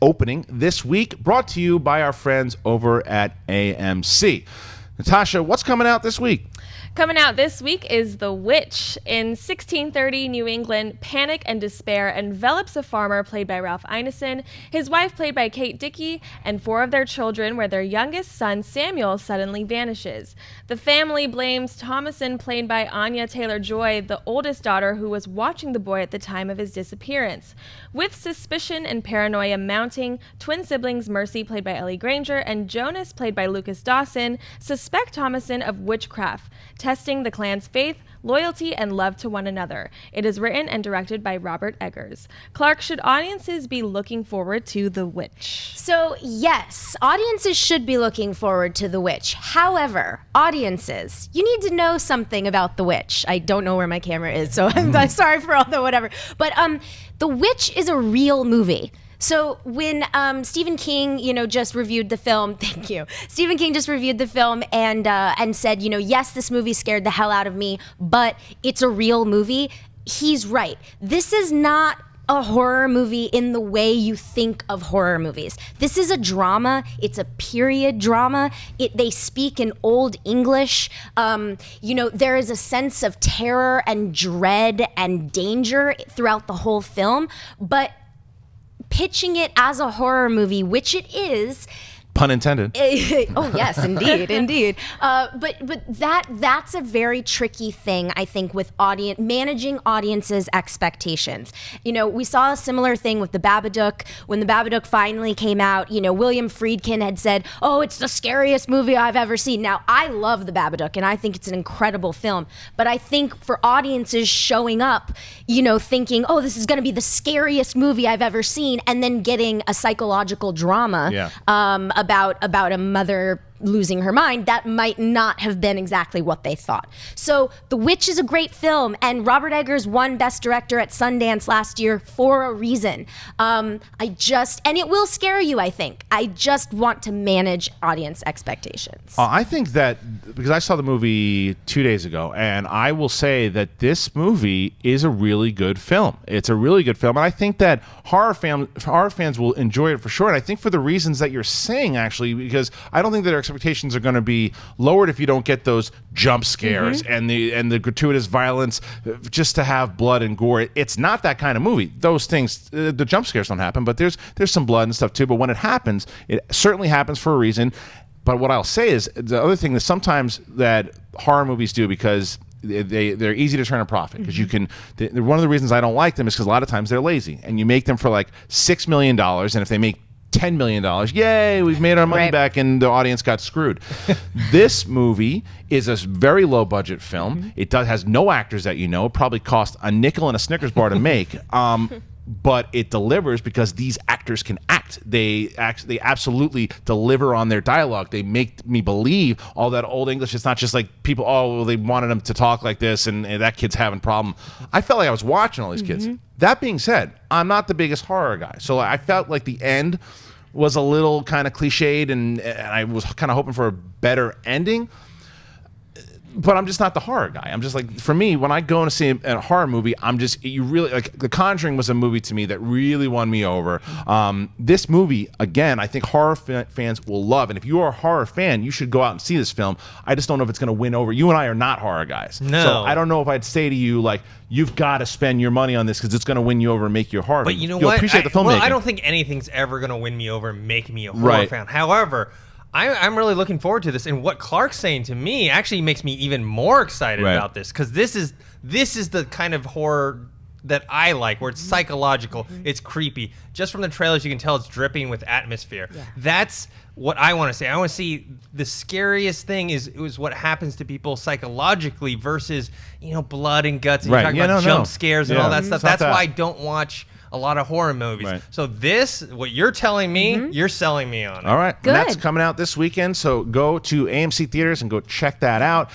opening this week, brought to you by our friends over at AMC. Natasha, what's coming out this week? Coming out this week is The Witch. In 1630 New England, panic and despair envelops a farmer played by Ralph Ineson, his wife played by Dickie, and 4 of their children, where their youngest son, Samuel, suddenly vanishes. The family blames Thomasin, played by Anya Taylor-Joy, the oldest daughter who was watching the boy at the time of his disappearance. With suspicion and paranoia mounting, twin siblings Mercy, played by Ellie Grainger, and Jonas, played by Dawson, suspect Thomasin of witchcraft, testing the clan's faith, loyalty, and love to one another. It is written and directed by Robert Eggers. Clark, should audiences be looking forward to The Witch? So, yes, audiences should be looking forward to The Witch. However, audiences, you need to know something about The Witch. I don't know where my camera is, so I'm sorry for all the whatever. But The Witch is a real movie. So when Stephen King, just reviewed the film, thank you. Stephen King just reviewed the film and said, yes, this movie scared the hell out of me, but it's a real movie. He's right. This is not a horror movie in the way you think of horror movies. This is a drama. It's a period drama. They speak in Old English. There is a sense of terror and dread and danger throughout the whole film, but pitching it as a horror movie, which it is. Pun intended. Oh yes, indeed. But that's a very tricky thing, I think, with managing audiences' expectations. We saw a similar thing with The Babadook. When The Babadook finally came out, William Friedkin had said, "Oh, it's the scariest movie I've ever seen." Now, I love The Babadook, and I think it's an incredible film. But I think for audiences showing up, thinking, "Oh, this is going to be the scariest movie I've ever seen," and then getting a psychological drama about a mother losing her mind, that might not have been exactly what they thought. So The Witch is a great film, and Robert Eggers won Best Director at Sundance last year for a reason. And it will scare you, I think. I just want to manage audience expectations. I think that, because I saw the movie 2 days ago, and I will say that this movie is a really good film. It's a really good film, and I think that horror fans will enjoy it for sure, and I think for the reasons that you're saying, actually, because I don't think that our expectations are going to be lowered if you don't get those jump scares and the gratuitous violence just to have blood and gore. It's not that kind of movie. Those things, the jump scares don't happen, but there's some blood and stuff too. But when it happens, it certainly happens for a reason. But what I'll say is, the other thing that sometimes that horror movies do, because they're easy to turn a profit, because one of the reasons I don't like them is because a lot of times they're lazy, and you make them for like $6 million, and if they make $10 million, yay, we've made our money back, and the audience got screwed. This movie is a very low budget film. It has no actors that it probably cost a nickel and a Snickers bar to make. But it delivers because these actors can act. They absolutely deliver on their dialogue. They make me believe all that Old English. It's not just like people, they wanted them to talk like this, and that kid's having a problem. I felt like I was watching all these kids. That being said, I'm not the biggest horror guy. So I felt like the end was a little kind of cliched, and I was kind of hoping for a better ending. But I'm just not the horror guy. I'm just like, for me, when I go and see a horror movie, you really, like, The Conjuring was a movie to me that really won me over. This movie, again, I think horror fans will love. And if you are a horror fan, you should go out and see this film. I just don't know if it's going to win over. You and I are not horror guys. No. So I don't know if I'd say to you, like, you've got to spend your money on this because it's going to win you over and make you a horror fan. But you know You'll what? appreciate the filmmaking. Well, I don't think anything's ever going to win me over and make me a horror fan. However, I'm really looking forward to this, and what Clark's saying to me actually makes me even more excited about this, because this is the kind of horror that I like, where it's psychological, it's creepy. Just from the trailers, you can tell it's dripping with atmosphere. Yeah. That's what I want to see. I want to see the scariest thing is what happens to people psychologically versus blood and guts, and you're talking about jump scares and all that stuff. That's why I don't watch a lot of horror movies. Right. So what you're telling me, you're selling me on it. All right. Good. And that's coming out this weekend, so go to AMC theaters and go check that out.